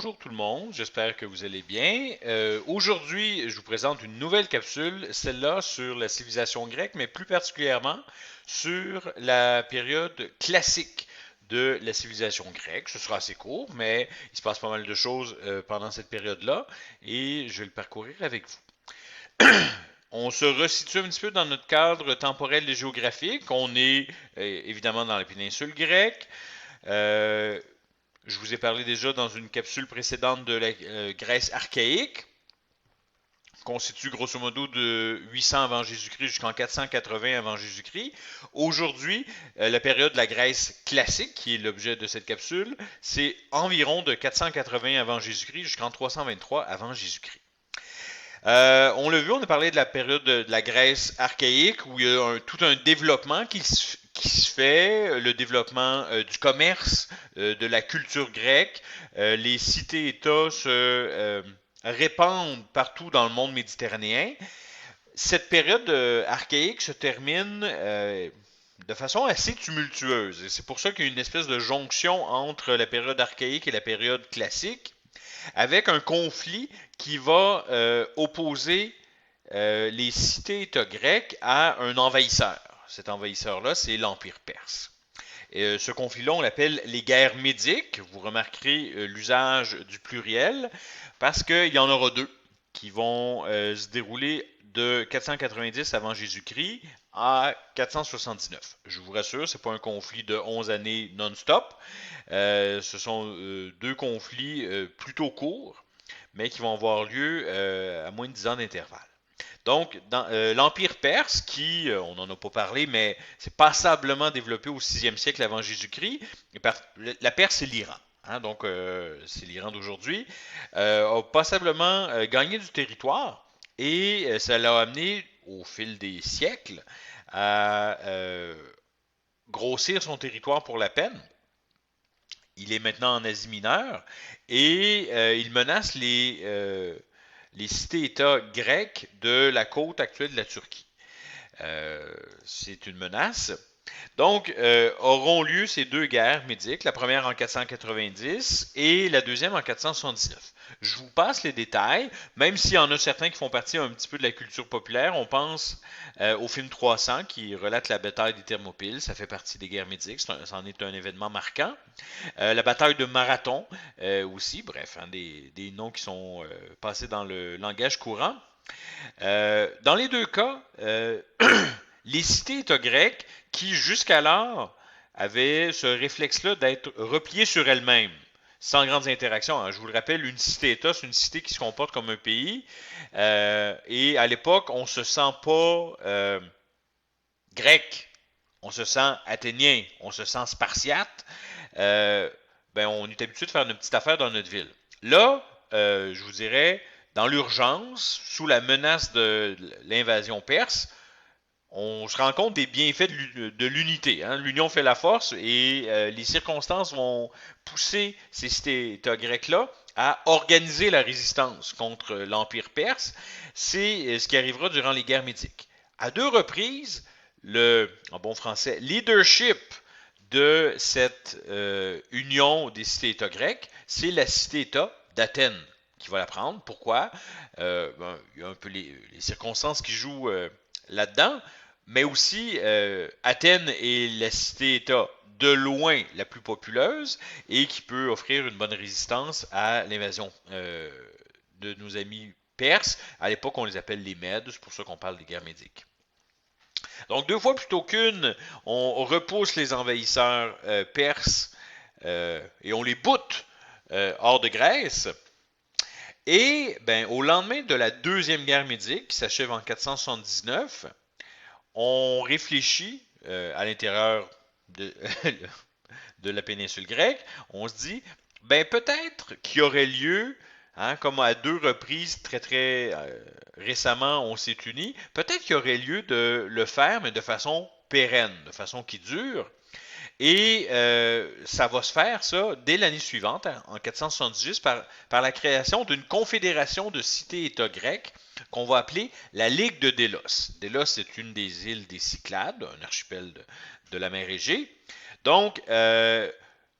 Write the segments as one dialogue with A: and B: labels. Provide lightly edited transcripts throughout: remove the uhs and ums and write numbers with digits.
A: Bonjour tout le monde, j'espère que vous allez bien. Aujourd'hui, je vous présente une nouvelle capsule, celle-là sur la civilisation grecque, mais plus particulièrement sur la période classique de la civilisation grecque. Ce sera assez court, mais il se passe pas mal de choses pendant cette période-là et je vais le parcourir avec vous. On se resitue un petit peu dans notre cadre temporel et géographique. On est évidemment dans la péninsule grecque. Euh, je vous ai parlé déjà dans une capsule précédente de la Grèce archaïque, constitue grosso modo de 800 avant Jésus-Christ jusqu'en 480 avant Jésus-Christ. Aujourd'hui, la période de la Grèce classique, qui est l'objet de cette capsule, c'est environ de 480 avant Jésus-Christ jusqu'en 323 avant Jésus-Christ. On l'a vu, on a parlé de la période de la Grèce archaïque où il y a tout un développement qui se fait, le développement du commerce, de la culture grecque. Les cités-États se répandent partout dans le monde méditerranéen. Cette période archaïque se termine de façon assez tumultueuse. Et c'est pour ça qu'il y a une espèce de jonction entre la période archaïque et la période classique, avec un conflit qui va opposer les cités-États grecs à un envahisseur. Cet envahisseur-là, c'est l'Empire perse. Ce conflit-là, on l'appelle les guerres médiques. Vous remarquerez l'usage du pluriel parce qu'il y en aura deux qui vont se dérouler de 490 avant Jésus-Christ à 479. Je vous rassure, ce n'est pas un conflit de 11 années non-stop. Ce sont deux conflits plutôt courts, mais qui vont avoir lieu à moins de 10 ans d'intervalle. Donc, dans l'Empire perse, qui, on n'en a pas parlé, mais c'est passablement développé au 6e siècle avant Jésus-Christ, la Perse, c'est l'Iran. Hein, donc, c'est l'Iran d'aujourd'hui, a passablement gagné du territoire et ça l'a amené, au fil des siècles, à grossir son territoire pour la peine. Il est maintenant en Asie mineure et il menace les cités-États grecques de la côte actuelle de la Turquie. C'est une menace. Donc, auront lieu ces deux guerres médiques, la première en 490 et la deuxième en 479. Je vous passe les détails, même s'il y en a certains qui font partie un petit peu de la culture populaire. On pense au film 300 qui relate la bataille des Thermopyles, ça fait partie des guerres médiques, c'en est un événement marquant. La bataille de Marathon aussi, bref, hein, des noms qui sont passés dans le langage courant. Dans les deux cas, les cités-États grecques qui, jusqu'alors, avaient ce réflexe-là d'être repliées sur elles-mêmes, sans grandes interactions. Hein. Je vous le rappelle, une cité-État, c'est une cité qui se comporte comme un pays. Et à l'époque, on ne se sent pas grec, on se sent athénien, on se sent spartiate. On est habitué de faire une petite affaire dans notre ville. Là, je vous dirais, dans l'urgence, sous la menace de l'invasion perse, on se rend compte des bienfaits de l'unité. Hein. L'union fait la force et les circonstances vont pousser ces cités-États grecs-là à organiser la résistance contre l'Empire perse. C'est ce qui arrivera durant les guerres médiques. À deux reprises, en bon français, leadership de cette union des cités-États grecques, c'est la cité-État d'Athènes qui va la prendre. Pourquoi? Il y a un peu les circonstances qui jouent là-dedans, mais aussi Athènes est la cité-État de loin la plus populeuse et qui peut offrir une bonne résistance à l'invasion de nos amis perses. À l'époque, on les appelle les Mèdes, c'est pour ça qu'on parle des guerres médiques. Donc, deux fois plutôt qu'une, on repousse les envahisseurs perses et on les boute hors de Grèce. Et au lendemain de la deuxième guerre médique, qui s'achève en 479, on réfléchit à l'intérieur de, de la péninsule grecque, on se dit, peut-être qu'il y aurait lieu, hein, comme à deux reprises très récemment on s'est unis, peut-être qu'il y aurait lieu de le faire, mais de façon pérenne, de façon qui dure. Et ça va se faire, ça, dès l'année suivante, en 478, par la création d'une confédération de cités-États grecs qu'on va appeler la Ligue de Délos. Délos, c'est une des îles des Cyclades, un archipel de la mer Égée. Donc,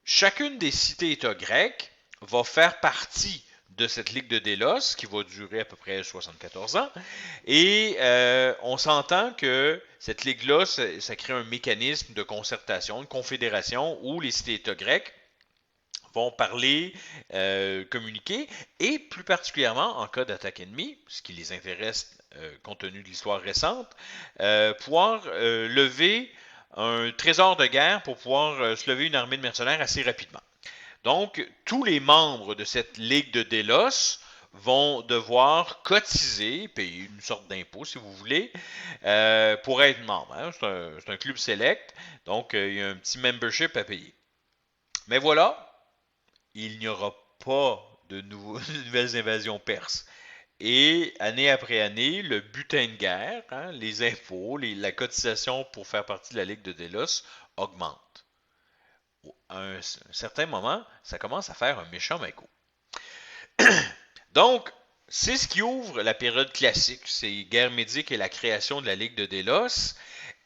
A: chacune des cités-États grecs va faire partie de cette Ligue de Délos qui va durer à peu près 74 ans. Et on s'entend que cette ligue-là, ça crée un mécanisme de concertation, une confédération où les cités-États grecs vont parler, communiquer, et plus particulièrement en cas d'attaque ennemie, ce qui les intéresse compte tenu de l'histoire récente, pouvoir lever un trésor de guerre pour pouvoir se lever une armée de mercenaires assez rapidement. Donc, tous les membres de cette Ligue de Délos vont devoir cotiser, payer une sorte d'impôt si vous voulez, pour être membre. Hein. C'est un club select, donc il y a un petit membership à payer. Mais voilà, il n'y aura pas de nouvelles invasions perses. Et année après année, le butin de guerre, hein, les impôts, la cotisation pour faire partie de la Ligue de Délos augmente. À un certain moment, ça commence à faire un méchant magot. Donc, c'est ce qui ouvre la période classique, c'est guerre médique et la création de la Ligue de Délos.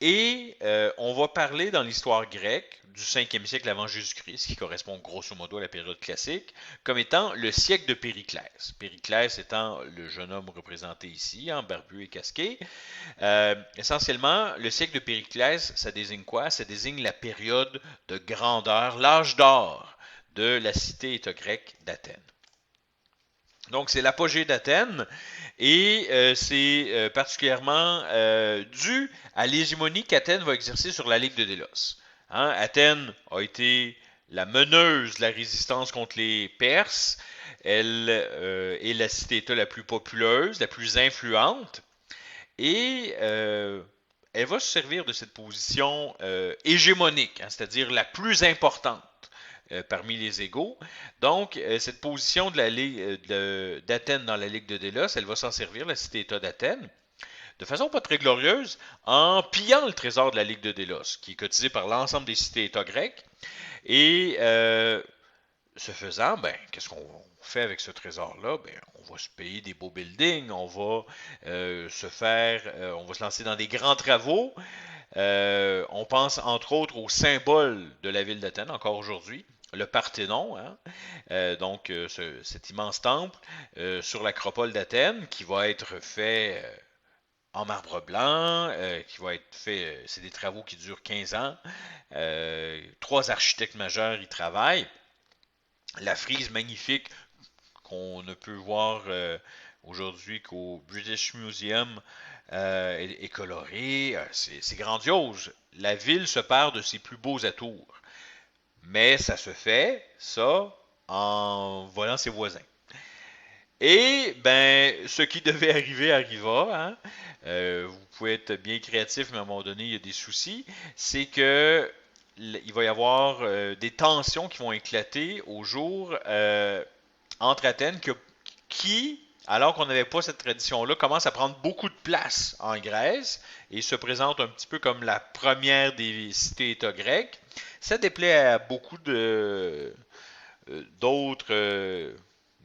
A: Et on va parler dans l'histoire grecque du 5e siècle avant Jésus-Christ, qui correspond grosso modo à la période classique, comme étant le siècle de Périclès. Périclès étant le jeune homme représenté ici, en barbu et casqué. Essentiellement, le siècle de Périclès, ça désigne quoi? Ça désigne la période de grandeur, l'âge d'or de la cité-État grecque d'Athènes. Donc, c'est l'apogée d'Athènes et c'est particulièrement dû à l'hégémonie qu'Athènes va exercer sur la Ligue de Délos. Hein? Athènes a été la meneuse de la résistance contre les Perses. Elle est la cité-État la plus populeuse, la plus influente. Et elle va se servir de cette position hégémonique, hein, c'est-à-dire la plus importante parmi les égaux. Donc, cette position d'Athènes dans la Ligue de Délos, elle va s'en servir, la cité-État d'Athènes, de façon pas très glorieuse, en pillant le trésor de la Ligue de Délos, qui est cotisé par l'ensemble des cités-États grecques. Et ce faisant, ben, qu'est-ce qu'on fait avec ce trésor-là? Ben, on va se payer des beaux buildings, on va on va se lancer dans des grands travaux. On pense entre autres au symbole de la ville d'Athènes, encore aujourd'hui, le Parthénon, hein? Cet immense temple sur l'acropole d'Athènes qui va être fait en marbre blanc, qui va être fait, c'est des travaux qui durent 15 ans. 3 architectes majeurs y travaillent. La frise magnifique qu'on ne peut voir aujourd'hui qu'au British Museum est colorée. C'est grandiose. La ville se perd de ses plus beaux atours. Mais ça se fait, ça, en volant ses voisins. Et, ben, ce qui devait arriver arriva. Hein. Vous pouvez être bien créatif, mais à un moment donné, il y a des soucis. C'est que il va y avoir des tensions qui vont éclater au jour entre Athènes qui, alors qu'on n'avait pas cette tradition-là, commence à prendre beaucoup de place en Grèce et se présente un petit peu comme la première des cités-États grecques. Ça déplaît à beaucoup d'autres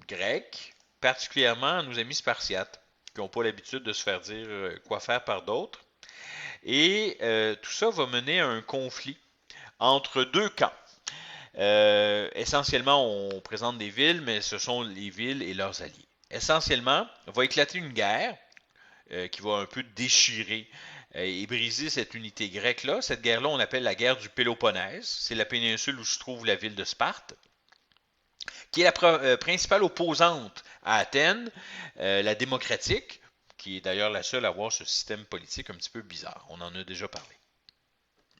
A: Grecs, particulièrement à nos amis spartiates, qui n'ont pas l'habitude de se faire dire quoi faire par d'autres. Et tout ça va mener à un conflit entre deux camps. Essentiellement, on présente des villes, mais ce sont les villes et leurs alliés. Essentiellement, va éclater une guerre qui va un peu déchirer et briser cette unité grecque-là. Cette guerre-là, on appelle la guerre du Péloponnèse. C'est la péninsule où se trouve la ville de Sparte, qui est la principale opposante à Athènes, la démocratique, qui est d'ailleurs la seule à avoir ce système politique un petit peu bizarre. On en a déjà parlé.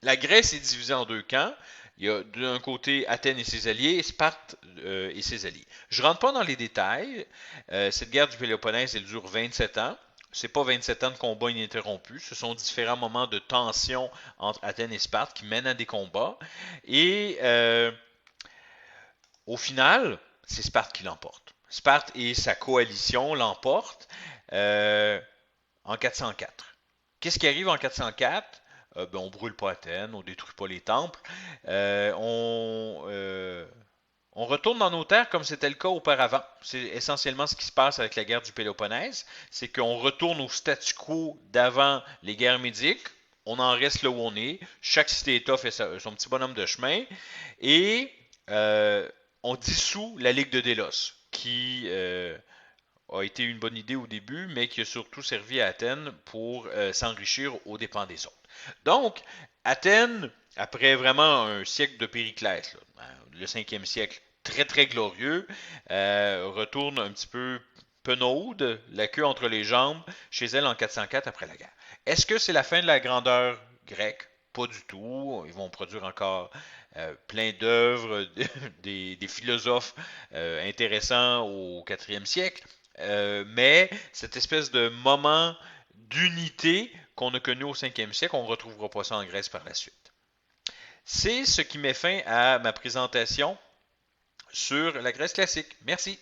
A: La Grèce est divisée en deux camps. Il y a d'un côté Athènes et ses alliés et Sparte et ses alliés. Je ne rentre pas dans les détails. Cette guerre du Péloponnèse, elle dure 27 ans. Ce n'est pas 27 ans de combats ininterrompus. Ce sont différents moments de tension entre Athènes et Sparte qui mènent à des combats. Et au final, c'est Sparte qui l'emporte. Sparte et sa coalition l'emportent en 404. Qu'est-ce qui arrive en 404? Ben, on brûle pas Athènes, on détruit pas les temples. On retourne dans nos terres comme c'était le cas auparavant. C'est essentiellement ce qui se passe avec la guerre du Péloponnèse. C'est qu'on retourne au statu quo d'avant les guerres médiques. On en reste là où on est. Chaque cité-État fait son petit bonhomme de chemin. Et on dissout la Ligue de Délos, qui a été une bonne idée au début, mais qui a surtout servi à Athènes pour s'enrichir aux dépens des autres. Donc, Athènes, après vraiment un siècle de Périclès, là, le 5e siècle, très très glorieux, retourne un petit peu penaude, la queue entre les jambes, chez elle en 404 après la guerre. Est-ce que c'est la fin de la grandeur grecque? Pas du tout. Ils vont produire encore plein d'œuvres, des philosophes intéressants au 4e siècle. Mais cette espèce de moment d'unité qu'on a connu au 5e siècle, on ne retrouvera pas ça en Grèce par la suite. C'est ce qui met fin à ma présentation sur la Grèce classique. Merci.